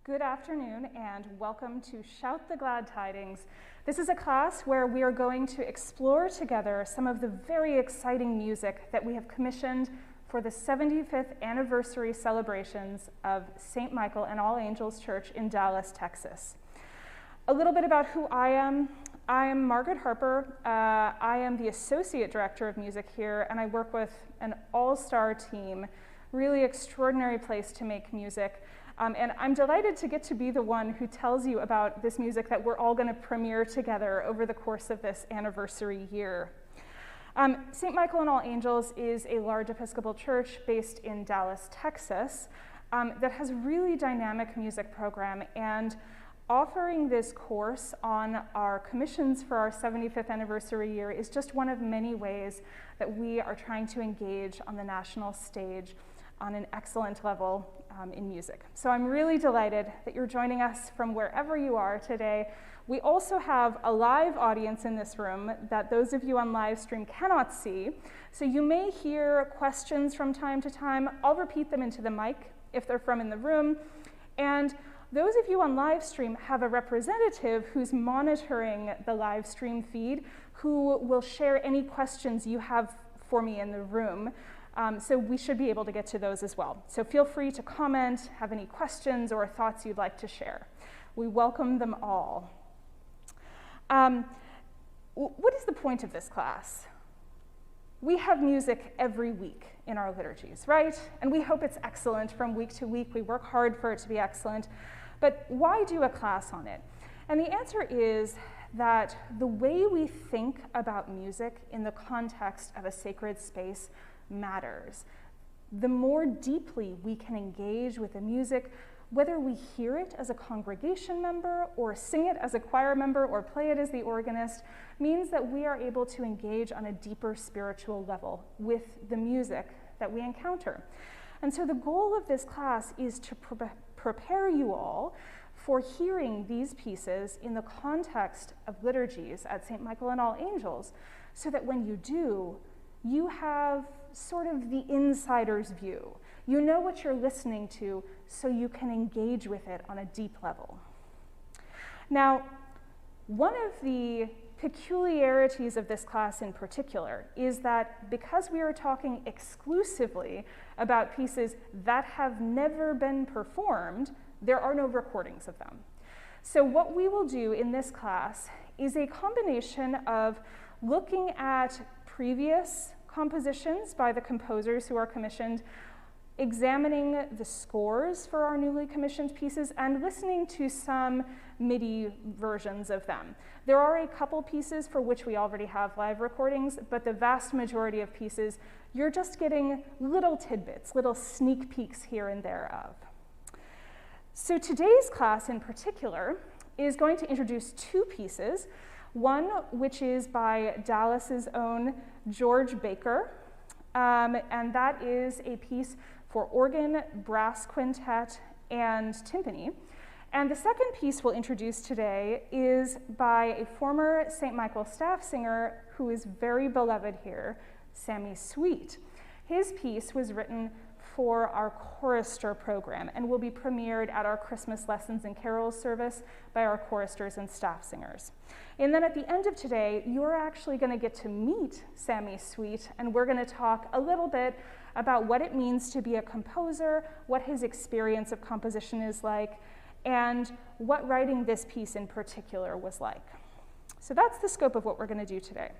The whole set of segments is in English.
Good afternoon and welcome to Shout the Glad Tidings. This is a class where we are going to explore together some of the very exciting music that we have commissioned for the 75th anniversary celebrations of St. Michael and All Angels Church in Dallas, Texas. A little bit about who I am. I am Margaret Harper. I am the Associate Director of Music here, and I work with an all-star team, really extraordinary place to make music. And I'm delighted to get to be the one who tells you about this music that we're all going to premiere together over the course of this anniversary year. St. Michael and All Angels is a large Episcopal church based in Dallas, Texas, that has a really dynamic music program, and offering this course on our commissions for our 75th anniversary year is just one of many ways that we are trying to engage on the national stage on an excellent level in music. So I'm really delighted that you're joining us from wherever you are today. We also have a live audience in this room that those of you on live stream cannot see. So you may hear questions from time to time. I'll repeat them into the mic if they're from in the room. And those of you on live stream have a representative who's monitoring the live stream feed who will share any questions you have for me in the room. So we should be able to get to those as well. So feel free to comment, have any questions or thoughts you'd like to share. We welcome them all. What is the point of this class? We have music every week in our liturgies, right? And we hope it's excellent from week to week. We work hard for it to be excellent. But why do a class on it? And the answer is that the way we think about music in the context of a sacred space matters. The more deeply we can engage with the music, whether we hear it as a congregation member or sing it as a choir member or play it as the organist, means that we are able to engage on a deeper spiritual level with the music that we encounter. And so the goal of this class is to prepare you all for hearing these pieces in the context of liturgies at St. Michael and All Angels, so that when you do, you have sort of the insider's view. You know what you're listening to, so you can engage with it on a deep level. Now, one of the peculiarities of this class in particular is that because we are talking exclusively about pieces that have never been performed, there are no recordings of them. So what we will do in this class is a combination of looking at previous compositions by the composers who are commissioned, examining the scores for our newly commissioned pieces, and listening to some MIDI versions of them. There are a couple pieces for which we already have live recordings, but the vast majority of pieces, you're just getting little tidbits, little sneak peeks here and there of. So today's class in particular is going to introduce two pieces. One which is by Dallas's own George Baker, and that is a piece for organ, brass quintet, and timpani. And the second piece we'll introduce today is by a former St. Michael staff singer who is very beloved here, Sammy Sweet. His piece was written for our chorister program and will be premiered at our Christmas Lessons and Carols service by our choristers and staff singers. And then at the end of today, you're actually going to get to meet Sammy Sweet, and we're going to talk a little bit about what it means to be a composer, what his experience of composition is like, and what writing this piece in particular was like. So that's the scope of what we're going to do today.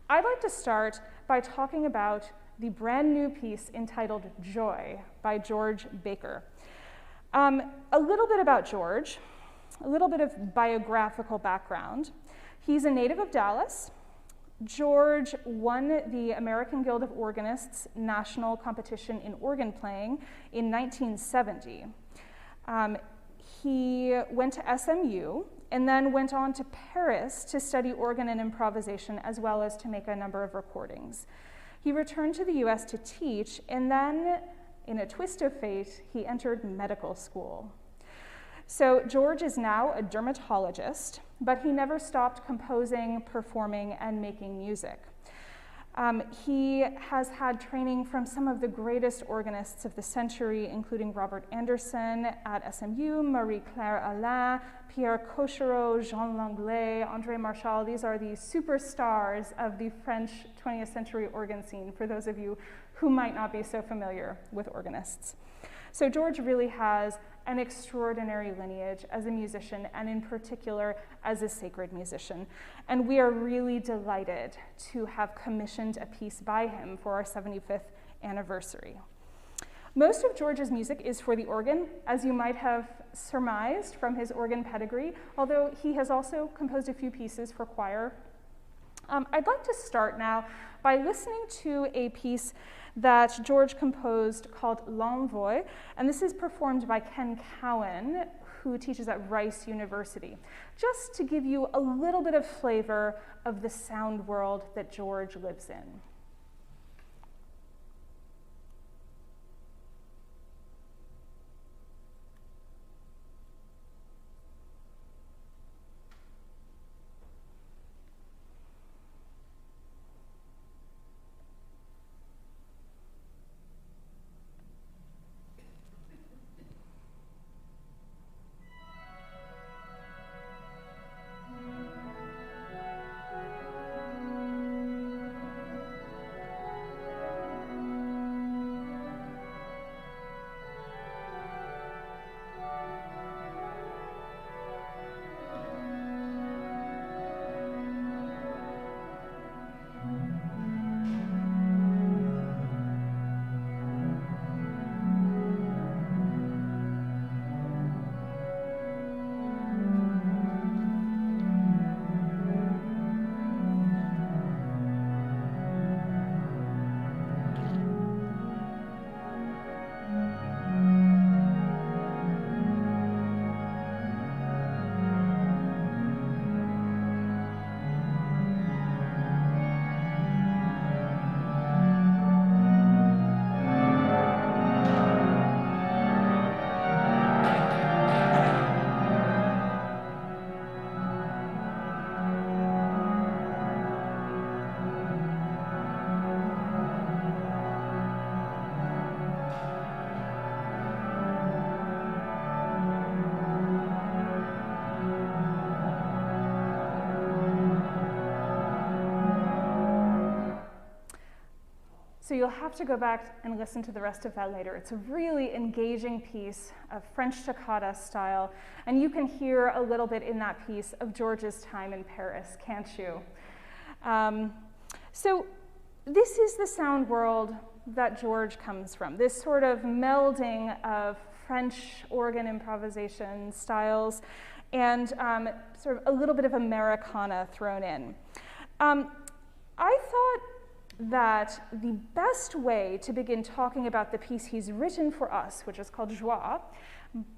I'd like to start by talking about the brand new piece entitled Joy by George Baker. A little bit about George, a little bit of biographical background. He's a native of Dallas. George won the American Guild of Organists national competition in organ playing in 1970. He went to SMU and then went on to Paris to study organ and improvisation, as well as to make a number of recordings. He returned to the US to teach, and then, in a twist of fate, he entered medical school. So George is now a dermatologist, but he never stopped composing, performing, and making music. He has had training from some of the greatest organists of the century, including Robert Anderson at SMU, Marie-Claire Alain, Pierre Cochereau, Jean Langlais, André Marchal. These are the superstars of the French 20th century organ scene, for those of you who might not be so familiar with organists. So George really has an extraordinary lineage as a musician, and in particular as a sacred musician. And we are really delighted to have commissioned a piece by him for our 75th anniversary. Most of George's music is for the organ, as you might have surmised from his organ pedigree, although he has also composed a few pieces for choir. I'd like to start now by listening to a piece that George composed called L'Envoi, and this is performed by Ken Cowan, who teaches at Rice University, just to give you a little bit of flavor of the sound world that George lives in. So you'll have to go back and listen to the rest of that later. It's a really engaging piece of French toccata style, and you can hear a little bit in that piece of George's time in Paris, can't you? So this is the sound world that George comes from, this sort of melding of French organ improvisation styles and sort of a little bit of Americana thrown in. I thought that the best way to begin talking about the piece he's written for us, which is called Joie,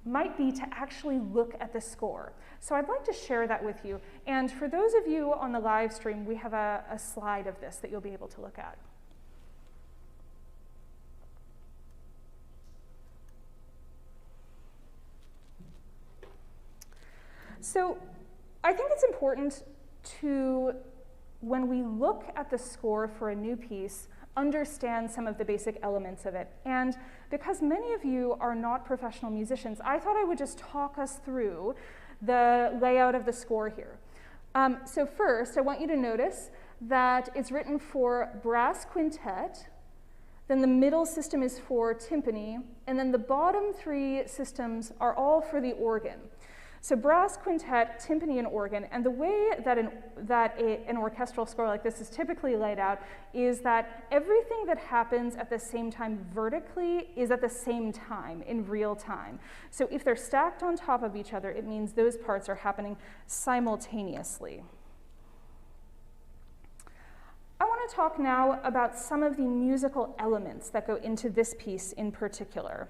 might be to actually look at the score. So I'd like to share that with you. And for those of you on the live stream, we have a slide of this that you'll be able to look at. So I think it's important to, when we look at the score for a new piece, understand some of the basic elements of it. And because many of you are not professional musicians, I thought I would just talk us through the layout of the score here. So first, I want you to notice that it's written for brass quintet, then the middle system is for timpani, and then the bottom three systems are all for the organ. So brass, quintet, timpani, and organ, and the way that an orchestral score like this is typically laid out is that everything that happens at the same time vertically is at the same time, in real time. So if they're stacked on top of each other, it means those parts are happening simultaneously. I want to talk now about some of the musical elements that go into this piece in particular.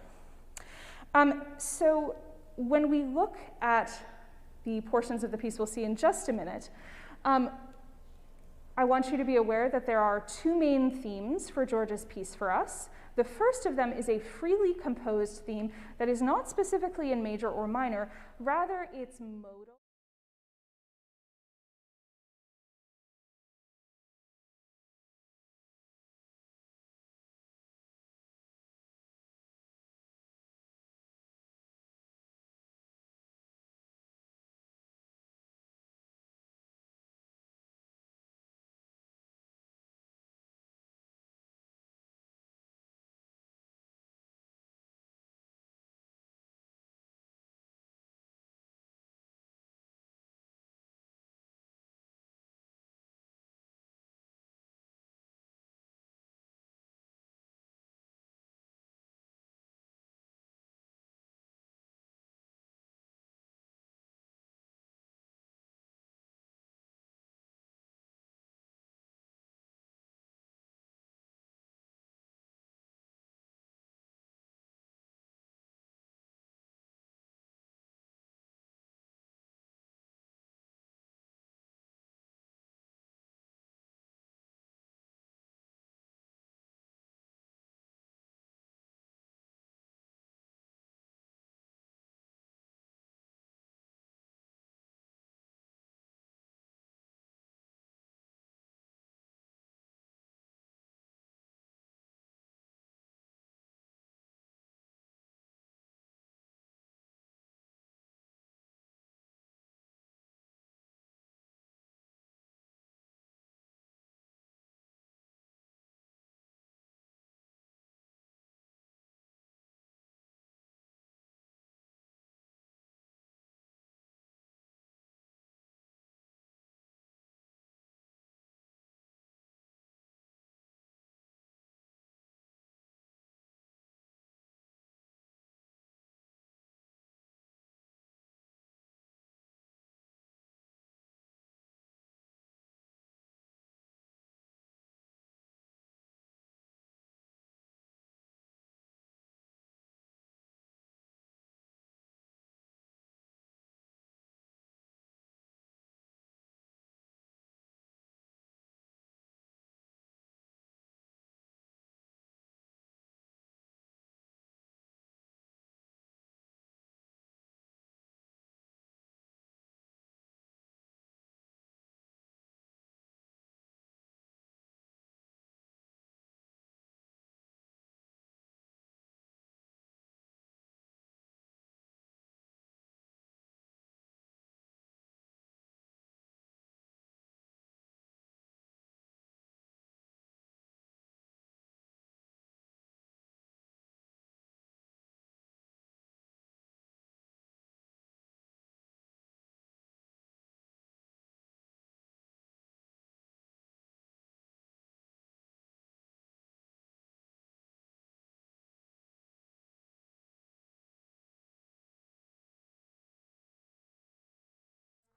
So when we look at the portions of the piece we'll see in just a minute, I want you to be aware that there are two main themes for George's piece for us. The first of them is a freely composed theme that is not specifically in major or minor, rather it's modal.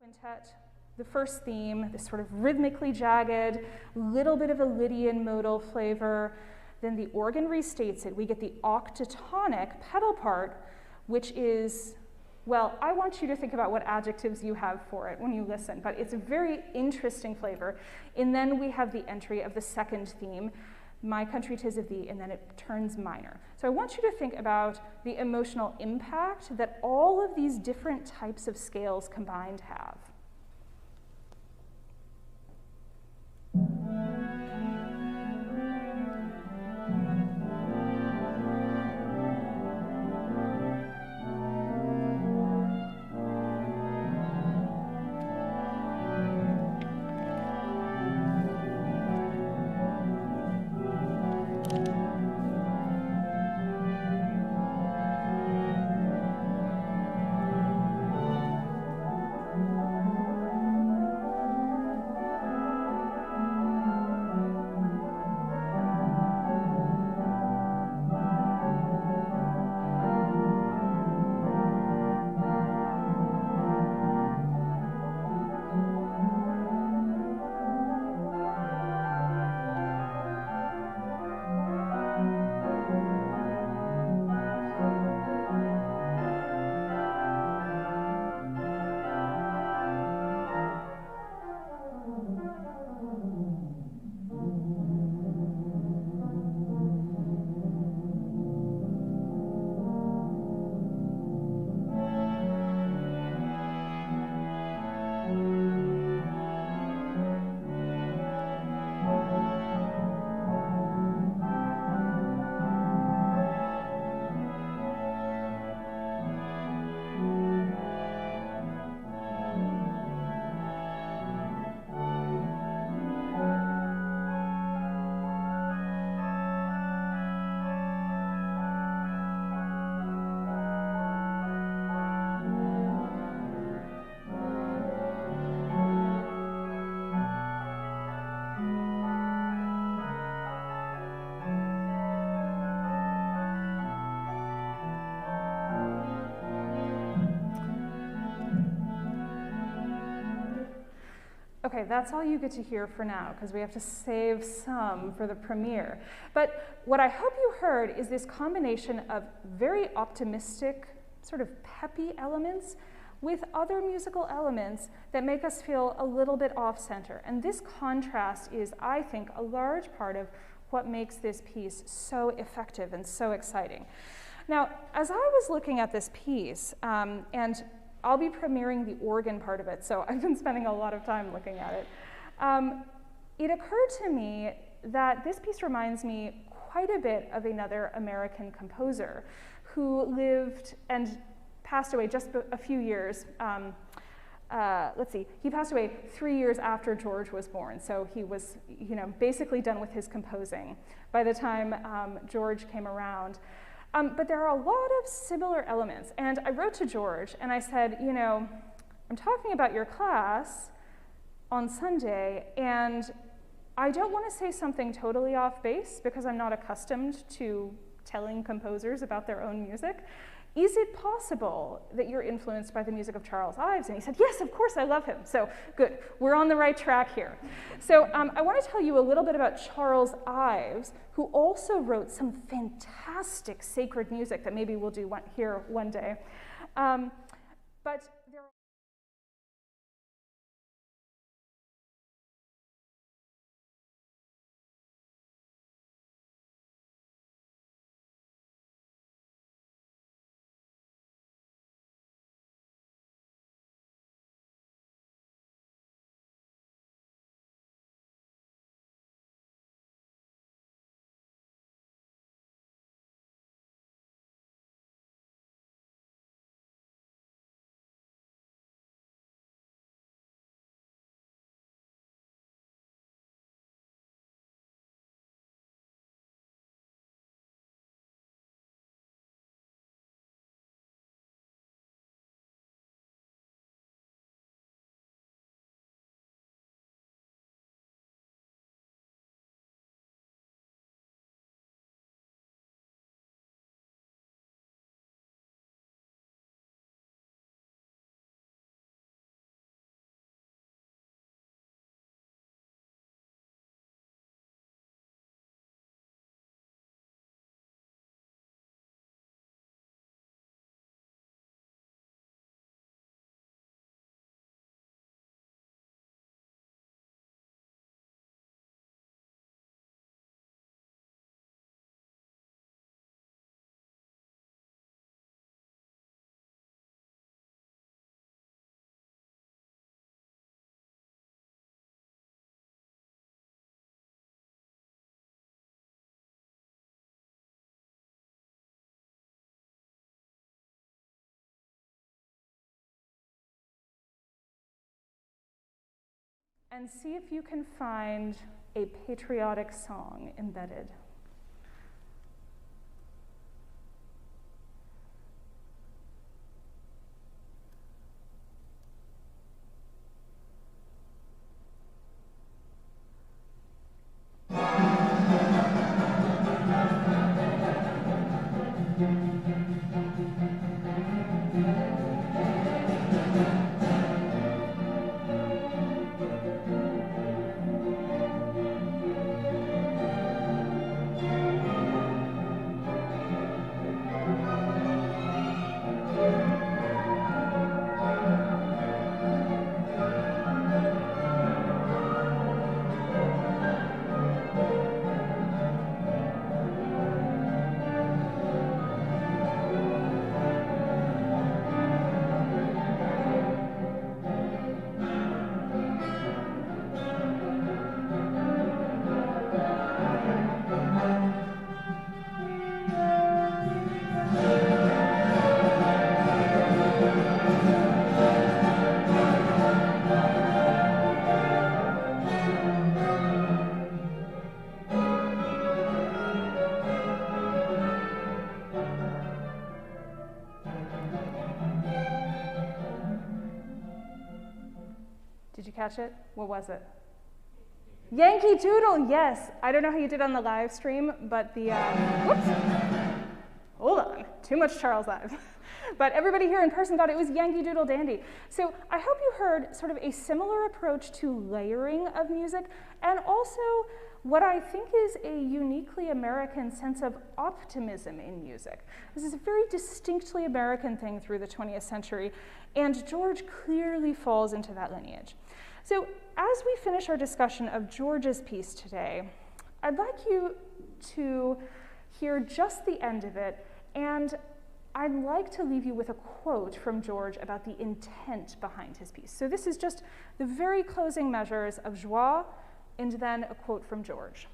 Quintet, the first theme, this sort of rhythmically jagged, little bit of a Lydian modal flavor. Then the organ restates it. We get the octatonic pedal part, which is, well, I want you to think about what adjectives you have for it when you listen, but it's a very interesting flavor. And then we have the entry of the second theme, My Country 'Tis of Thee, and then it turns minor. So I want you to think about the emotional impact that all of these different types of scales combined have. Okay, that's all you get to hear for now, because we have to save some for the premiere. But what I hope you heard is this combination of very optimistic, sort of peppy elements with other musical elements that make us feel a little bit off-center. And this contrast is, I think, a large part of what makes this piece so effective and so exciting. Now, as I was looking at this piece, and I'll be premiering the organ part of it, so I've been spending a lot of time looking at it. It occurred to me that this piece reminds me quite a bit of another American composer who lived and passed away just a few years. Let's see, he passed away 3 years after George was born, so he was, basically done with his composing by the time George came around. But there are a lot of similar elements, and I wrote to George and I said, I'm talking about your class on Sunday, and I don't want to say something totally off base because I'm not accustomed to telling composers about their own music. Is it possible that you're influenced by the music of Charles Ives? And he said, yes, of course, I love him. So good, we're on the right track here. So I want to tell you a little bit about Charles Ives, who also wrote some fantastic sacred music that maybe we'll do here one day. But there are and see if you can find a patriotic song embedded. Did you catch it? What was it? Yankee Doodle, yes. I don't know how you did on the live stream, but the, whoops. Hold on, too much Charles Ives. But everybody here in person thought it was Yankee Doodle Dandy. So I hope you heard sort of a similar approach to layering of music, and also what I think is a uniquely American sense of optimism in music. This is a very distinctly American thing through the 20th century, and George clearly falls into that lineage. So as we finish our discussion of George's piece today, I'd like you to hear just the end of it, and I'd like to leave you with a quote from George about the intent behind his piece. So this is just the very closing measures of Joie, and then a quote from George.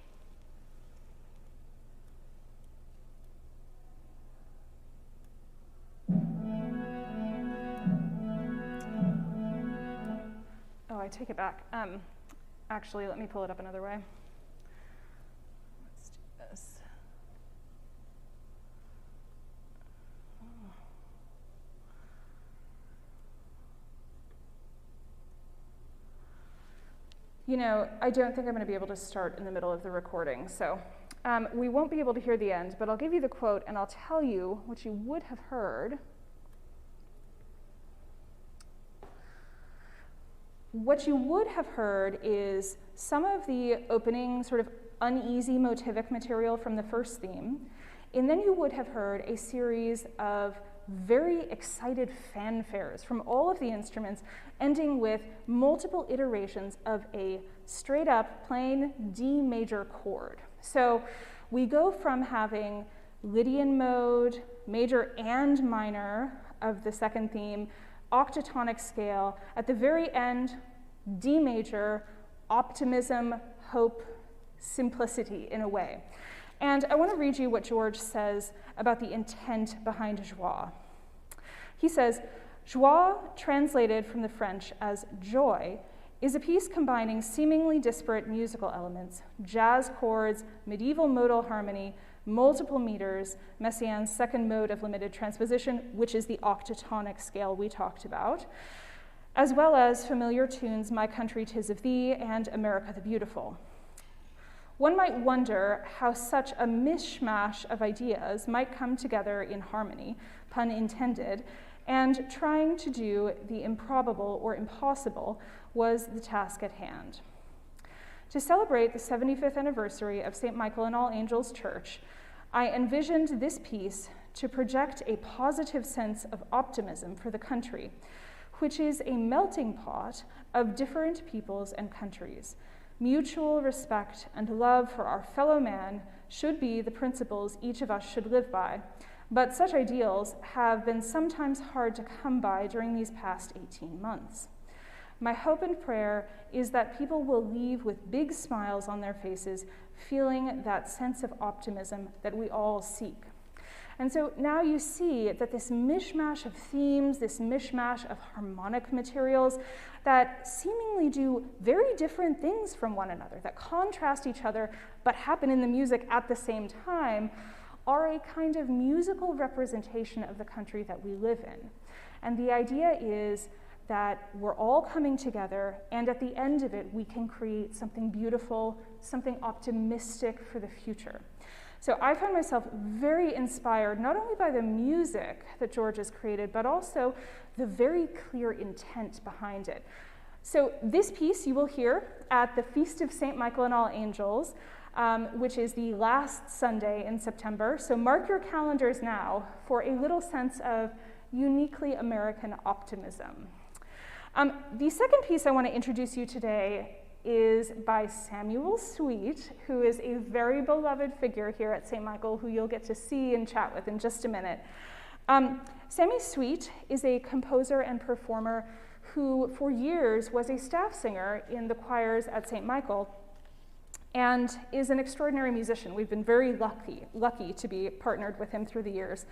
Oh, I take it back. Actually, let me pull it up another way. Let's do this. You know, I don't think I'm going to be able to start in the middle of the recording, so we won't be able to hear the end, but I'll give you the quote and I'll tell you what you would have heard. What you would have heard is some of the opening sort of uneasy motivic material from the first theme, and then you would have heard a series of very excited fanfares from all of the instruments, ending with multiple iterations of a straight up plain D major chord. So we go from having Lydian mode, major and minor of the second theme, octatonic scale, at the very end, D major, optimism, hope, simplicity in a way. And I want to read you what George says about the intent behind Joie. He says, Joie, translated from the French as joy, is a piece combining seemingly disparate musical elements, jazz chords, medieval modal harmony, multiple meters, Messiaen's second mode of limited transposition, which is the octatonic scale we talked about, as well as familiar tunes, My Country 'Tis of Thee and America the Beautiful. One might wonder how such a mishmash of ideas might come together in harmony, pun intended, and trying to do the improbable or impossible was the task at hand. To celebrate the 75th anniversary of St. Michael and All Angels Church, I envisioned this piece to project a positive sense of optimism for the country, which is a melting pot of different peoples and countries. Mutual respect and love for our fellow man should be the principles each of us should live by, but such ideals have been sometimes hard to come by during these past 18 months. My hope and prayer is that people will leave with big smiles on their faces, feeling that sense of optimism that we all seek. And so now you see that this mishmash of themes, this mishmash of harmonic materials that seemingly do very different things from one another, that contrast each other but happen in the music at the same time, are a kind of musical representation of the country that we live in. And the idea is that we're all coming together, and at the end of it, we can create something beautiful, something optimistic for the future. So I found myself very inspired, not only by the music that George has created, but also the very clear intent behind it. So this piece you will hear at the Feast of St. Michael and All Angels, which is the last Sunday in September. So mark your calendars now for a little sense of uniquely American optimism. The second piece I want to introduce you today is by Sammy Sweet, who is a very beloved figure here at St. Michael, who you'll get to see and chat with in just a minute. Sammy Sweet is a composer and performer who for years was a staff singer in the choirs at St. Michael and is an extraordinary musician. We've been very lucky to be partnered with him through the years.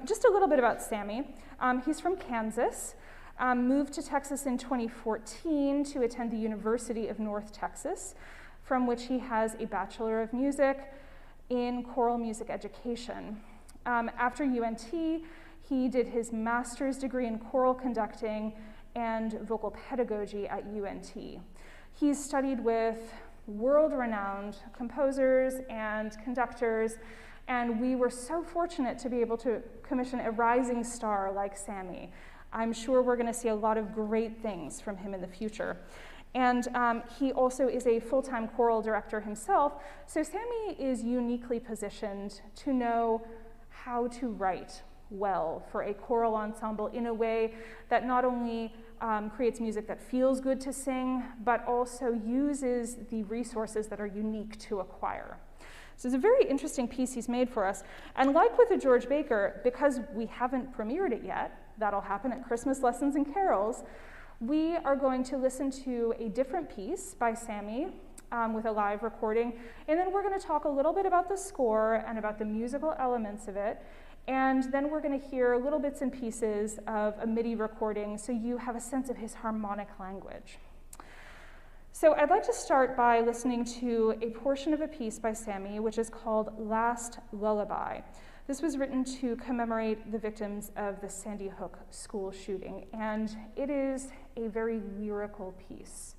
Just a little bit about Sammy. He's from Kansas. Moved to Texas in 2014 to attend the University of North Texas, from which he has a Bachelor of Music in Choral Music Education. After UNT, he did his master's degree in choral conducting and vocal pedagogy at UNT. He's studied with world-renowned composers and conductors, and we were so fortunate to be able to commission a rising star like Sammy. I'm sure we're going to see a lot of great things from him in the future. And he also is a full-time choral director himself, so Sammy is uniquely positioned to know how to write well for a choral ensemble in a way that not only creates music that feels good to sing, but also uses the resources that are unique to a choir. So it's a very interesting piece he's made for us. And like with the George Baker, because we haven't premiered it yet, that'll happen at Christmas Lessons and Carols, we are going to listen to a different piece by Sammy with a live recording, and then we're going to talk a little bit about the score and about the musical elements of it, and then we're going to hear little bits and pieces of a MIDI recording so you have a sense of his harmonic language. So I'd like to start by listening to a portion of a piece by Sammy, which is called Last Lullaby. This was written to commemorate the victims of the Sandy Hook school shooting, and it is a very lyrical piece.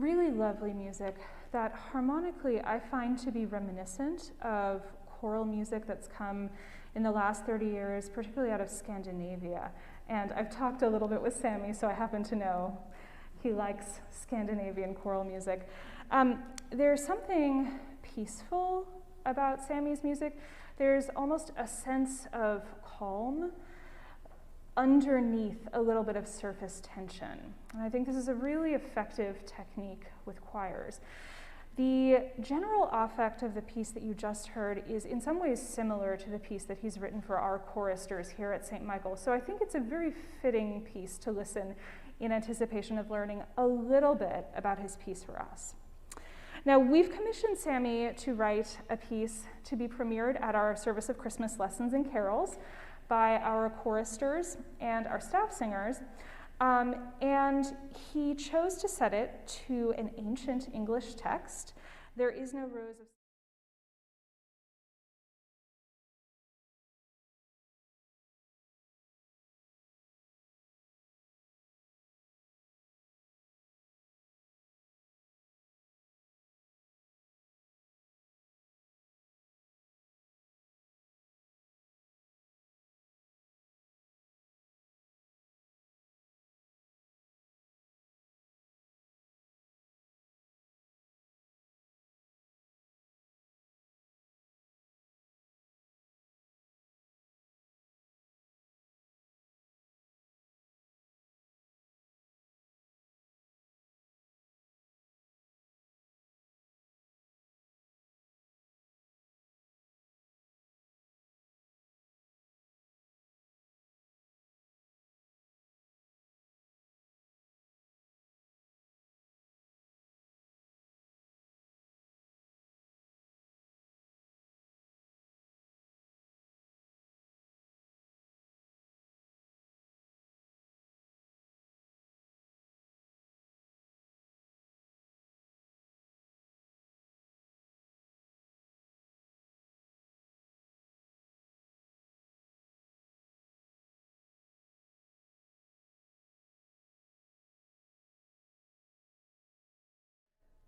really lovely music that harmonically I find to be reminiscent of choral music that's come in the last 30 years, particularly out of Scandinavia. And I've talked a little bit with Sammy, so I happen to know he likes Scandinavian choral music. There's something peaceful about Sammy's music. There's almost a sense of calm underneath a little bit of surface tension. And I think this is a really effective technique with choirs. The general affect of the piece that you just heard is in some ways similar to the piece that he's written for our choristers here at St. Michael. So I think it's a very fitting piece to listen in anticipation of learning a little bit about his piece for us. Now, we've commissioned Sammy to write a piece to be premiered at our service of Christmas lessons and carols by our choristers and our staff singers. And he chose to set it to an ancient English text. There is no rose of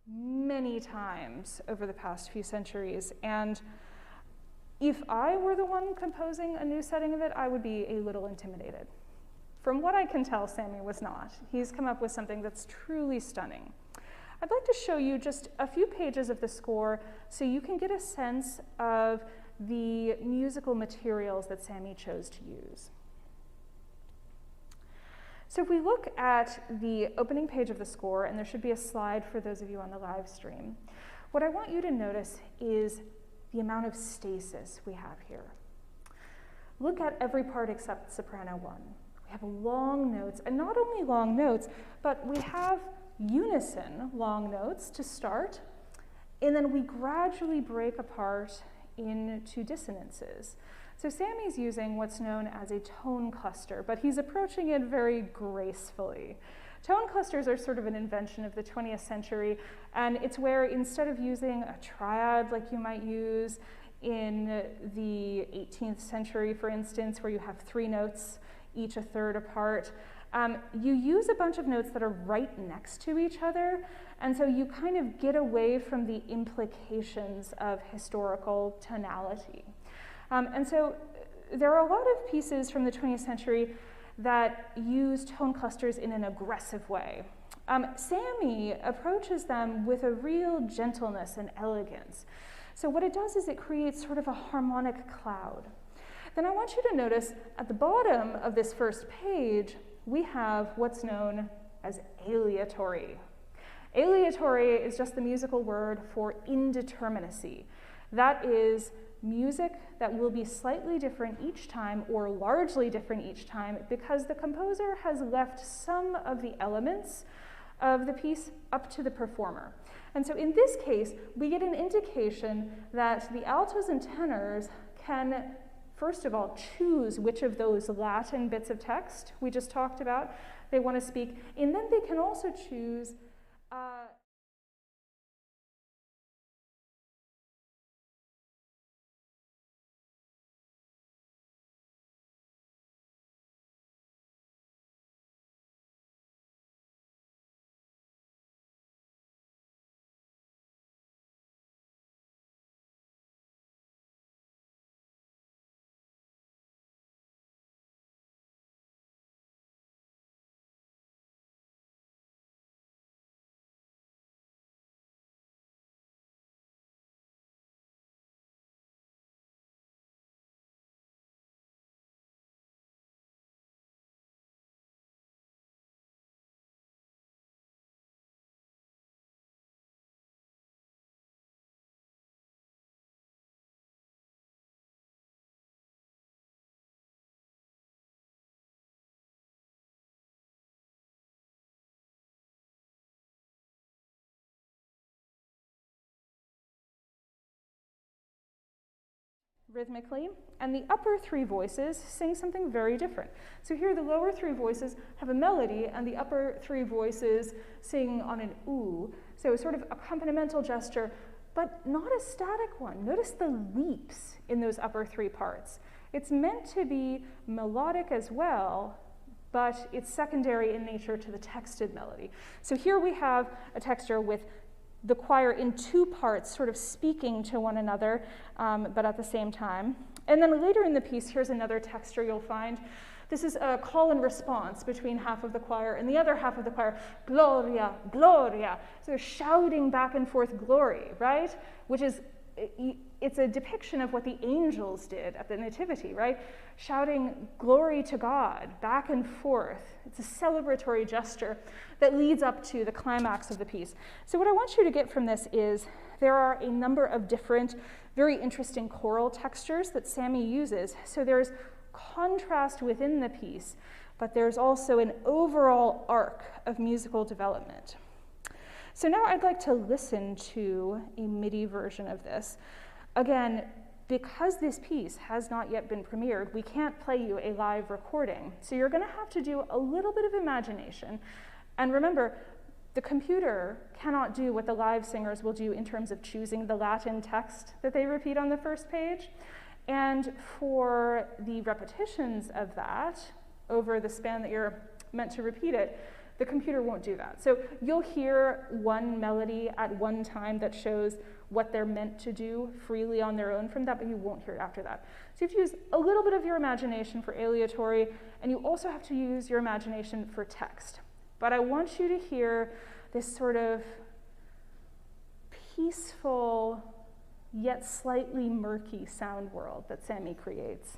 many times over the past few centuries. And if I were the one composing a new setting of it, I would be a little intimidated. From what I can tell, Sammy was not. He's come up with something that's truly stunning. I'd like to show you just a few pages of the score so you can get a sense of the musical materials that Sammy chose to use. So if we look at the opening page of the score, and there should be a slide for those of you on the live stream, what I want you to notice is the amount of stasis we have here. Look at every part except soprano 1. We have long notes, and not only long notes, but we have unison long notes to start, and then we gradually break apart into dissonances. So Sammy's using what's known as a tone cluster, but he's approaching it very gracefully. Tone clusters are sort of an invention of the 20th century, and it's where instead of using a triad like you might use in the 18th century, for instance, where you have 3 notes, each a third apart, you use a bunch of notes that are right next to each other, and so you kind of get away from the implications of historical tonality. And so there are a lot of pieces from the 20th century that use tone clusters in an aggressive way. Sammy approaches them with a real gentleness and elegance. So what it does is it creates sort of a harmonic cloud. Then I want you to notice at the bottom of this first page, we have what's known as aleatory. Aleatory is just the musical word for indeterminacy. That is music that will be slightly different each time or largely different each time because the composer has left some of the elements of the piece up to the performer. And so in this case, we get an indication that the altos and tenors can, first of all, choose which of those Latin bits of text we just talked about they want to speak, and then they can also choose rhythmically, and the upper three voices sing something very different. So here the lower three voices have a melody, and the upper three voices sing on an ooh, so sort of accompanimental gesture, but not a static one. Notice the leaps in those upper three parts. It's meant to be melodic as well, but it's secondary in nature to the texted melody. So here we have a texture with the choir in two parts, sort of speaking to one another, but at the same time. And then later in the piece, here's another texture you'll find. This is a call and response between half of the choir and the other half of the choir. Gloria, Gloria. So they're shouting back and forth glory, right? Which is, it's a depiction of what the angels did at the Nativity, right? Shouting glory to God, back and forth. It's a celebratory gesture that leads up to the climax of the piece. So what I want you to get from this is there are a number of different, very interesting choral textures that Sammy uses. So there's contrast within the piece, but there's also an overall arc of musical development. So now I'd like to listen to a MIDI version of this. Again, because this piece has not yet been premiered, we can't play you a live recording. So you're going to have to do a little bit of imagination. And remember, the computer cannot do what the live singers will do in terms of choosing the Latin text that they repeat on the first page. And for the repetitions of that, over the span that you're meant to repeat it, the computer won't do that. So you'll hear one melody at one time that shows what they're meant to do freely on their own from that, but you won't hear it after that. So you have to use a little bit of your imagination for aleatory, and you also have to use your imagination for text. But I want you to hear this sort of peaceful, yet slightly murky sound world that Sammy creates.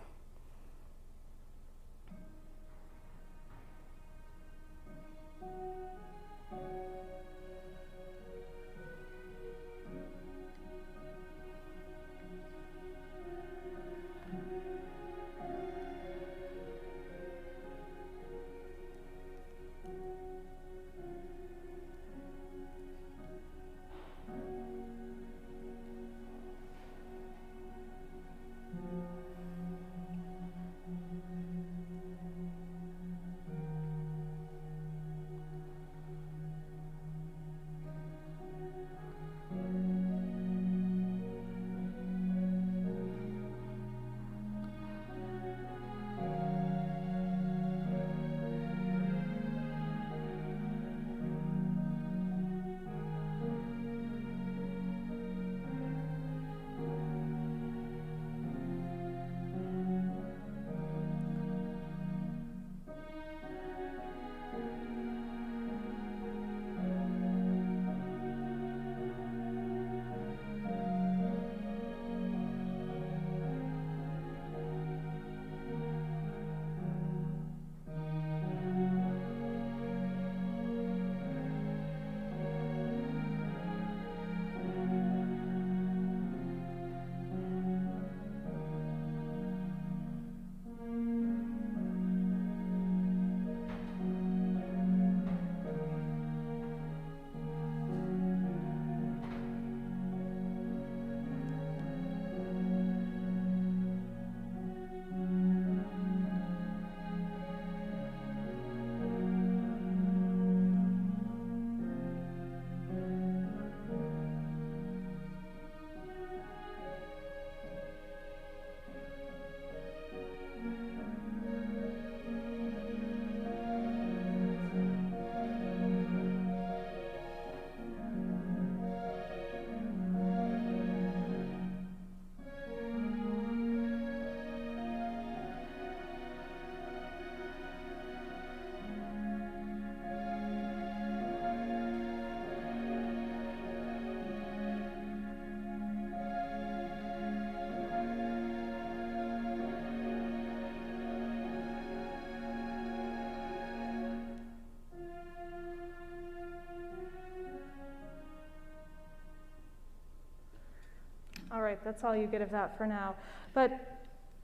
All right, that's all you get of that for now. But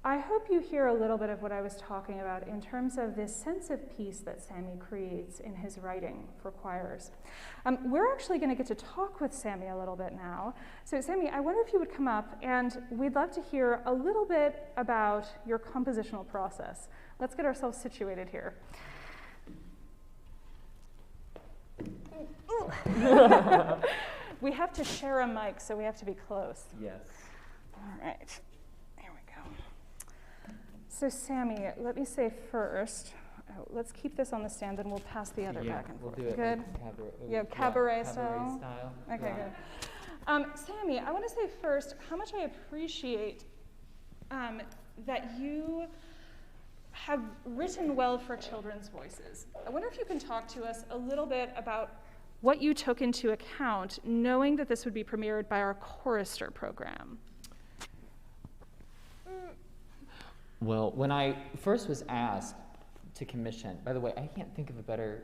I hope you hear a little bit of what I was talking about in terms of this sense of peace that Sammy creates in his writing for choirs. We're actually going to get to talk with Sammy a little bit now. So Sammy, I wonder if you would come up, and we'd love to hear a little bit about your compositional process. Let's get ourselves situated here. We have to share a mic, so we have to be close. Yes. All right. So Sammy, let me say first, let's keep this on the stand, then we'll pass the other back and forth. We'll do it good? like Cabaret style. Okay, yeah. good. Sammy, I want to say first how much I appreciate that you have written well for children's voices. I wonder if you can talk to us a little bit about what you took into account, knowing that this would be premiered by our chorister program. Well, when I first was asked to commission, by the way, I can't think of a better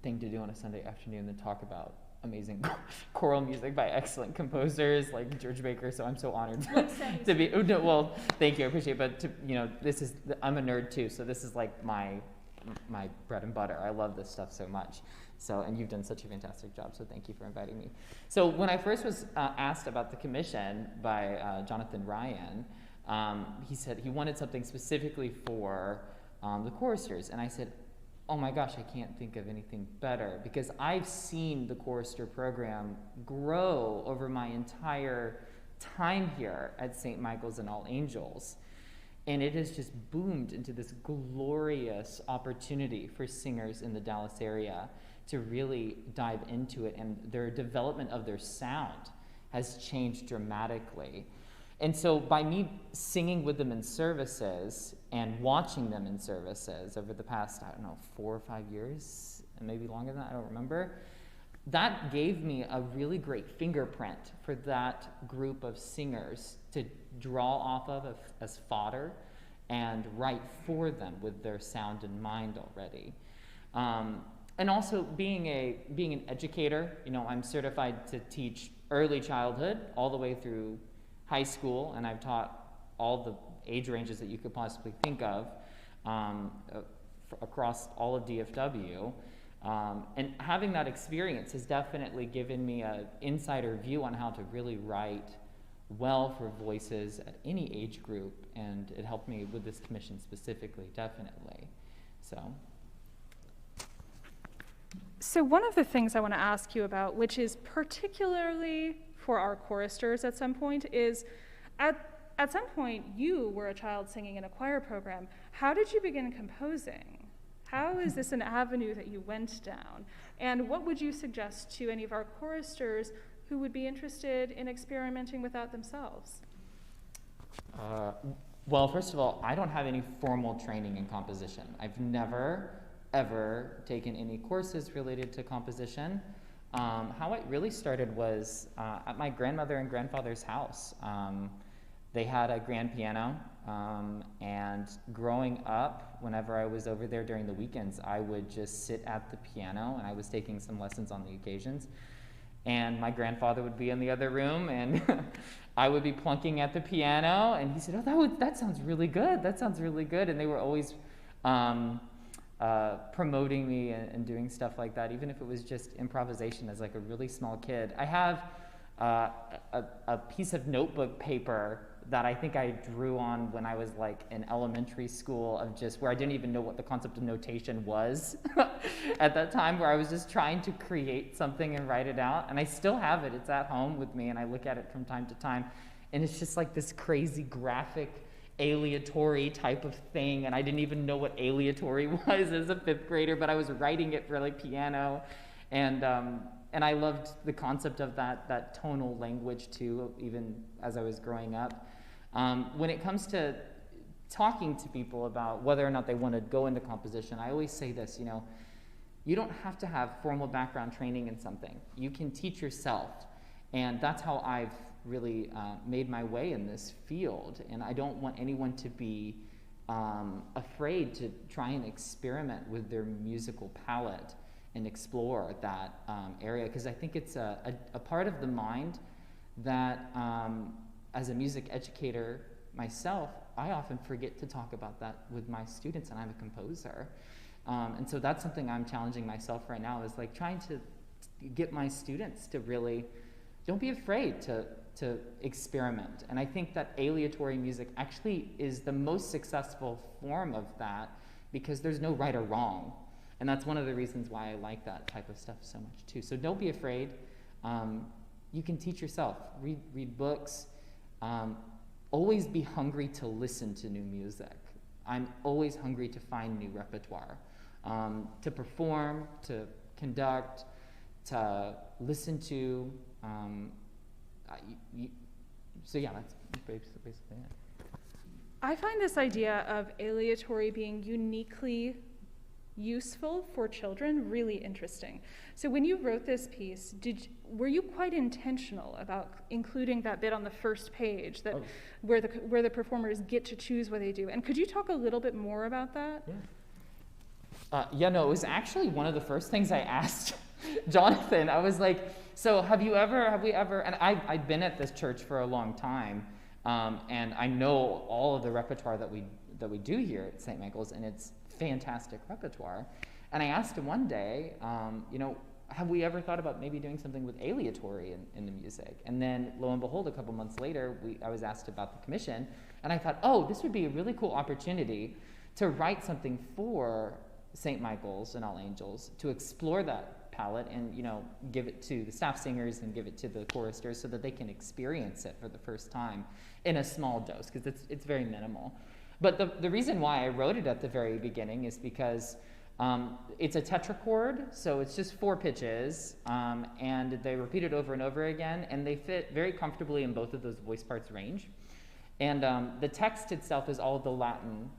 thing to do on a Sunday afternoon than talk about amazing choral music by excellent composers like George Baker, so I'm so honored to be, well, thank you, I appreciate it, but I'm a nerd too, so this is like my bread and butter. I love this stuff so much. So, and you've done such a fantastic job, so thank you for inviting me. So when I first was asked about the commission by Jonathan Ryan, he said he wanted something specifically for the choristers, and I said, oh my gosh, I can't think of anything better, because I've seen the chorister program grow over my entire time here at St. Michael's and All Angels, and it has just boomed into this glorious opportunity for singers in the Dallas area to really dive into it, and their development of their sound has changed dramatically. And so by me singing with them in services and watching them in services over the past, 4 or 5 years, and maybe longer than that, I don't remember, that gave me a really great fingerprint for that group of singers to draw off of as fodder and write for them with their sound in mind already. And also being an educator, I'm certified to teach early childhood all the way through high school, and I've taught all the age ranges that you could possibly think of across all of DFW. And having that experience has definitely given me an insider view on how to really write well for voices at any age group, and it helped me with this commission specifically, definitely. So one of the things I want to ask you about, which is particularly for our choristers at some point, is at some point you were a child singing in a choir program. How did you begin composing? How is this an avenue that you went down? And what would you suggest to any of our choristers who would be interested in experimenting with that themselves? Well, first of all, I don't have any formal training in composition. I've never, ever taken any courses related to composition. How it really started was at my grandmother and grandfather's house. They had a grand piano, and growing up, whenever I was over there during the weekends, I would just sit at the piano, and I was taking some lessons on the occasions. And my grandfather would be in the other room, and I would be plunking at the piano, and he said, oh, that sounds really good, that sounds really good. And they were always promoting me and doing stuff like that, even if it was just improvisation as like a really small kid. I have a piece of notebook paper that I think I drew on when I was like in elementary school, of just where I didn't even know what the concept of notation was at that time, where I was just trying to create something and write it out. And I still have it. It's at home with me, and I look at it from time to time. And it's just like this crazy graphic aleatory type of thing, and I didn't even know what aleatory was as a 5th grader, but I was writing it for like piano, and I loved the concept of that tonal language too, even as I was growing up. When it comes to talking to people about whether or not they want to go into composition, I always say this, you don't have to have formal background training in something. You can teach yourself, and that's how I've really made my way in this field. And I don't want anyone to be afraid to try and experiment with their musical palette and explore that area, because I think it's a part of the mind that as a music educator myself, I often forget to talk about that with my students, and I'm a composer. And so that's something I'm challenging myself right now, is like trying to get my students to really, don't be afraid to experiment. And I think that aleatory music actually is the most successful form of that, because there's no right or wrong. And that's one of the reasons why I like that type of stuff so much too. So don't be afraid. You can teach yourself. Read books. Always be hungry to listen to new music. I'm always hungry to find new repertoire, to perform, to conduct, to listen to. So yeah, that's basically it. I find this idea of aleatory being uniquely useful for children really interesting. So when you wrote this piece, were you quite intentional about including that bit on the first page that where the performers get to choose what they do? And could you talk a little bit more about that? Yeah. No, it was actually one of the first things I asked Jonathan. I was like, so have we ever, and I've been at this church for a long time, and I know all of the repertoire that we do here at St. Michael's, and it's fantastic repertoire. And I asked him one day, have we ever thought about maybe doing something with aleatory in the music? And then lo and behold, a couple months later, I was asked about the commission, and I thought, oh, this would be a really cool opportunity to write something for St. Michael's and All Angels, to explore that palette and give it to the staff singers and give it to the choristers so that they can experience it for the first time in a small dose, because it's very minimal. But the reason why I wrote it at the very beginning is because it's a tetrachord, so it's just 4 pitches, and they repeat it over and over again, and they fit very comfortably in both of those voice parts range. And the text itself is all of the Latin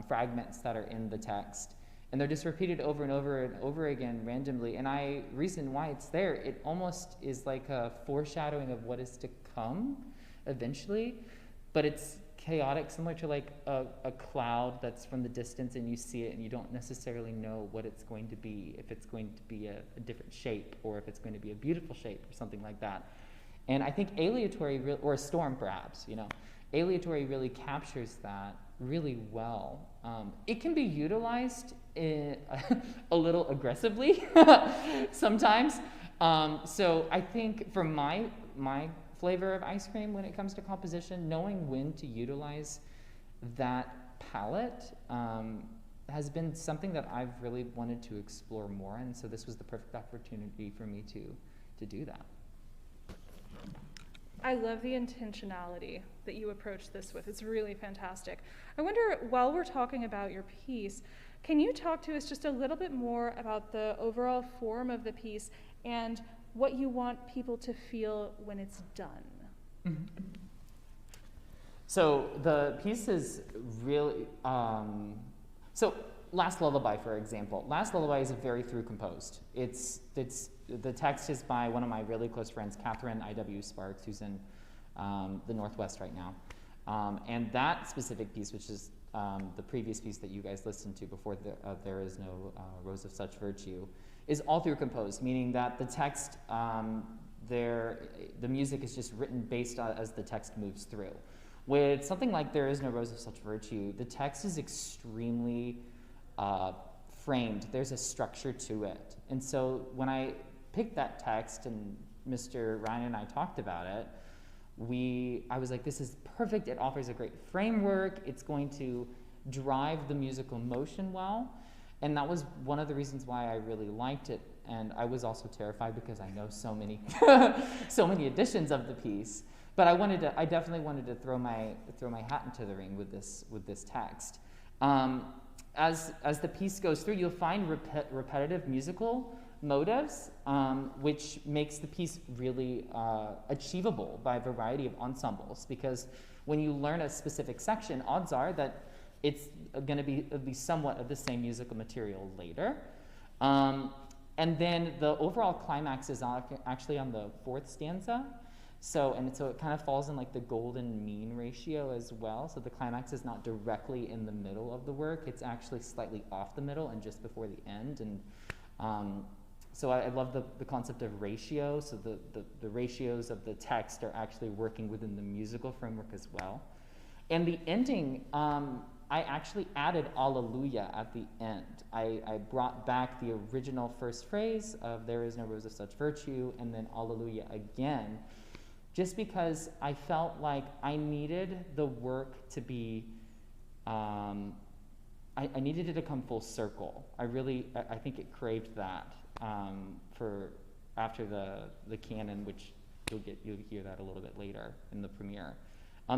fragments that are in the text, and they're just repeated over and over and over again randomly. And reason why it's there, it almost is like a foreshadowing of what is to come eventually, but it's chaotic, similar to like a cloud that's from the distance and you see it and you don't necessarily know what it's going to be, if it's going to be a different shape or if it's going to be a beautiful shape or something like that. And I think aleatory, or a storm perhaps, aleatory really captures that really well. It can be utilized a little aggressively sometimes. So I think for my flavor of ice cream when it comes to composition, knowing when to utilize that palette has been something that I've really wanted to explore more, and so this was the perfect opportunity for me to do that. I love the intentionality that you approach this with. It's really fantastic. I wonder, while we're talking about your piece, can you talk to us just a little bit more about the overall form of the piece and what you want people to feel when it's done? Mm-hmm. So the piece is really, so Last Lullaby, for example. Last Lullaby is very through composed. The text is by one of my really close friends, Catherine I.W. Sparks, who's in the Northwest right now. And that specific piece, which is the previous piece that you guys listened to before, There Is No Rose of Such Virtue, is all through composed, meaning that the text, the music is just written based on as the text moves through. With something like There Is No Rose of Such Virtue, the text is extremely framed. There's a structure to it. And so when I picked that text and Mr. Ryan and I talked about it, I was like, this is perfect. It offers a great framework. It's going to drive the musical motion well. And that was one of the reasons why I really liked it. And I was also terrified because I know so many so many editions of the piece. But I definitely wanted to throw my hat into the ring with this text. As the piece goes through, you'll find repetitive musical motives, which makes the piece really achievable by a variety of ensembles. Because when you learn a specific section, odds are that it's going to be at least somewhat of the same musical material later. And then the overall climax is actually on the 4th stanza. So it kind of falls in like the golden mean ratio as well. So the climax is not directly in the middle of the work. It's actually slightly off the middle and just before the end. And so I love the concept of ratio. So the ratios of the text are actually working within the musical framework as well. And the ending, I actually added Alleluia at the end. I brought back the original first phrase of there is no rose of such virtue, and then Alleluia again, just because I felt like I needed the work to be, I needed it to come full circle. I think it craved that for after the canon, which you'll hear that a little bit later in the premiere.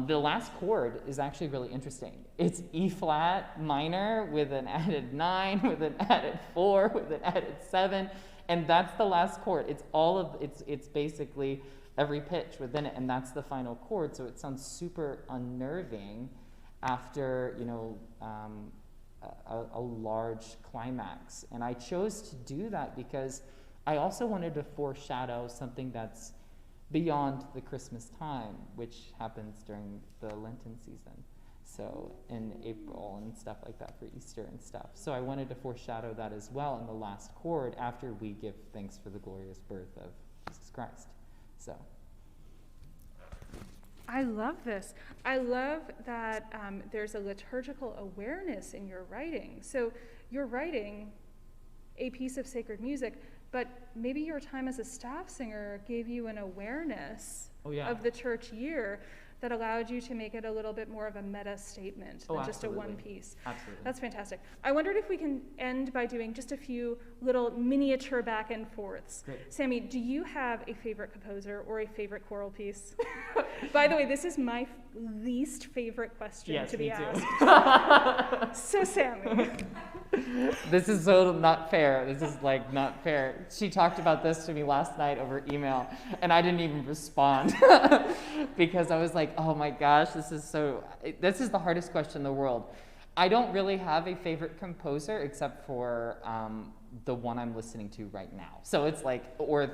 The last chord is actually really interesting. It's E flat minor with an added 9, with an added 4, with an added 7, and that's the last chord. It's basically every pitch within it, and that's the final chord. So it sounds super unnerving after a large climax. And I chose to do that because I also wanted to foreshadow something that's beyond the Christmas time, which happens during the Lenten season, so in April and stuff like that for Easter and stuff. So I wanted to foreshadow that as well in the last chord after we give thanks for the glorious birth of Jesus Christ. So I love this. I love that there's a liturgical awareness in your writing. So you're writing a piece of sacred music, but maybe your time as a staff singer gave you an awareness of the church year that allowed you to make it a little bit more of a meta statement than just a one piece. Absolutely. That's fantastic. I wondered if we can end by doing just a few little miniature back and forths. Great. Sammy, do you have a favorite composer or a favorite choral piece? By the way, this is my least favorite question to be asked. So Sammy. This is so not fair. This is like not fair. She talked about this to me last night over email, and I didn't even respond because I was like, oh my gosh, this is the hardest question in the world. I don't really have a favorite composer except for the one I'm listening to right now. So it's like, or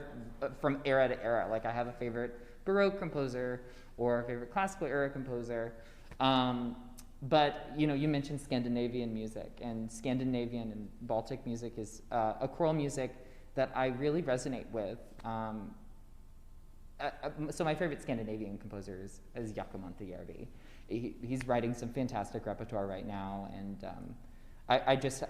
from era to era. Like I have a favorite Baroque composer or a favorite classical era composer. But you mentioned Scandinavian music, and Scandinavian and Baltic music is a choral music that I really resonate with. So my favorite Scandinavian composer is Jaakko Montajärvi. He's writing some fantastic repertoire right now, and I just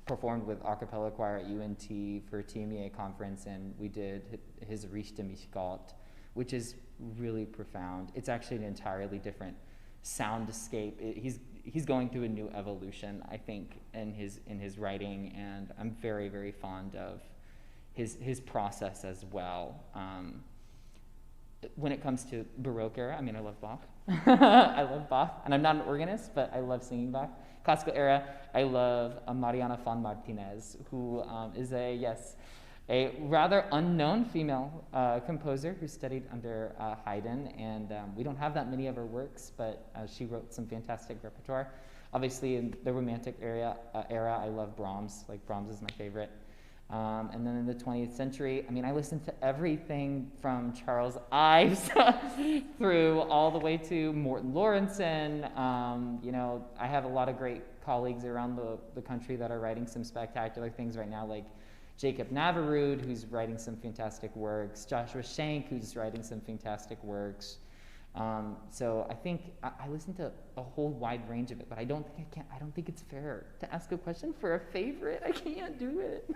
performed with a cappella choir at UNT for TMEA conference, and we did his Richte mich Gott, which is really profound. It's actually an entirely different soundscape. He's going through a new evolution, I think, in his writing, and I'm very, very fond of his process as well. When it comes to Baroque era, I mean, I love Bach. I love Bach, and I'm not an organist, but I love singing Bach. Classical era, I love Mariana von Martinez, who is a rather unknown female composer who studied under Haydn, and we don't have that many of her works, but she wrote some fantastic repertoire. Obviously, in the Romantic era, I love Brahms. Like, Brahms is my favorite. And then in the 20th century, I mean, I listened to everything from Charles Ives through all the way to Morton Lawrenson. I have a lot of great colleagues around the country that are writing some spectacular things right now, like Jacob Navarud, who's writing some fantastic works, Joshua Schenk, who's writing some fantastic works. So I think I listen to a whole wide range of it, but I don't think it's fair to ask a question for a favorite. I can't do it.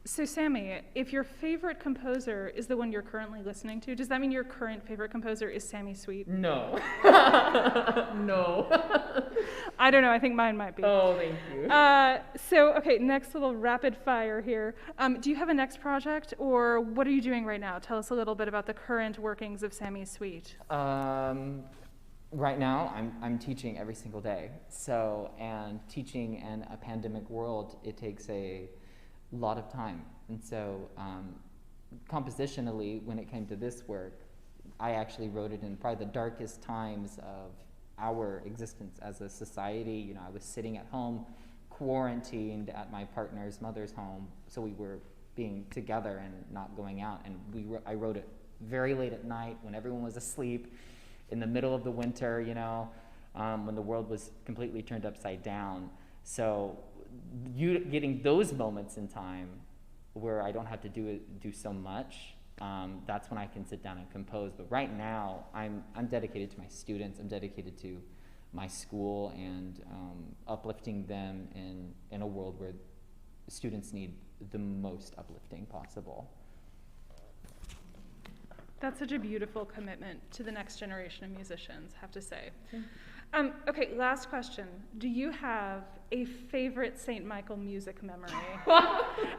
So Sammy, if your favorite composer is the one you're currently listening to, does that mean your current favorite composer is Sammy Sweet? No. No. I don't know. I think mine might be. Oh, thank you. Okay, next little rapid fire here. Do you have a next project, or what are you doing right now? Tell us a little bit about the current workings of Sammy Sweet. Right now, I'm teaching every single day. And teaching in a pandemic world, it takes a lot of time. And so compositionally, when it came to this work, I actually wrote it in probably the darkest times of our existence as a society. I was sitting at home, quarantined at my partner's mother's home, so we were being together and not going out. And I wrote it very late at night when everyone was asleep, in the middle of the winter, when the world was completely turned upside down. So getting those moments in time where I don't have to do so much that's when I can sit down and compose. But right now, I'm dedicated to my students. I'm dedicated to my school and uplifting them in a world where students need the most uplifting possible. That's such a beautiful commitment to the next generation of musicians, I have to say. Okay, last question. Do you have a favorite St. Michael music memory?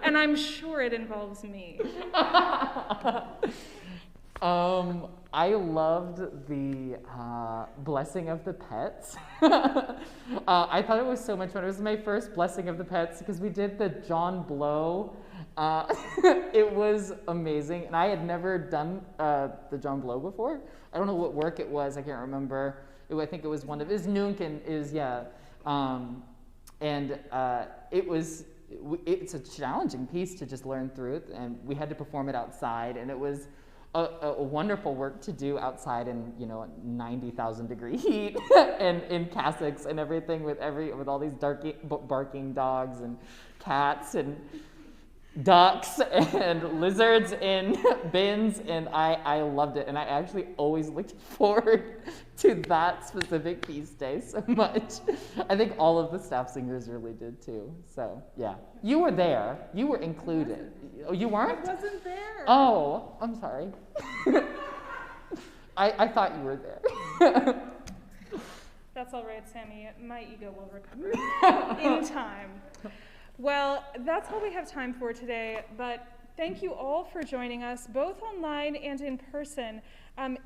And I'm sure it involves me. I loved the Blessing of the Pets. I thought it was so much fun. It was my first Blessing of the Pets because we did the John Blow. It was amazing, and I had never done the John Blow before. I don't know what work it was. I can't remember. I think it was one of his Nunc and is it's a challenging piece to just learn through it, and we had to perform it outside, and it was a wonderful work to do outside in 90,000 degree heat and in cassocks and everything with all these barking dogs and cats and ducks and lizards in bins, and I loved it, and I actually always looked forward to that specific feast day so much. I think all of the staff singers really did too. So yeah, you were there, you were included. Oh, you weren't? I wasn't there. Oh, I'm sorry. I thought you were there. That's all right, Sammy. My ego will recover in time. Well, that's all we have time for today, but thank you all for joining us, both online and in person.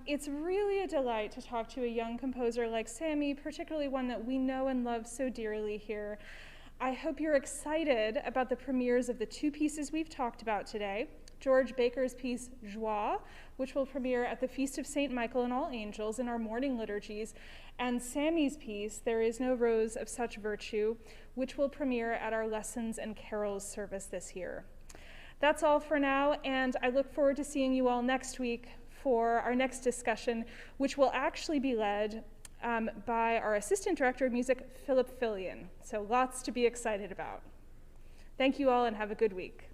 It's really a delight to talk to a young composer like Sammy, particularly one that we know and love so dearly here. I hope you're excited about the premieres of the two pieces we've talked about today. George Baker's piece, Joie, which will premiere at the Feast of St. Michael and All Angels in our morning liturgies, and Sammy's piece, There Is No Rose of Such Virtue, which will premiere at our Lessons and Carols service this year. That's all for now, and I look forward to seeing you all next week for our next discussion, which will actually be led by our Assistant Director of Music, Philip Fillion. So lots to be excited about. Thank you all and have a good week.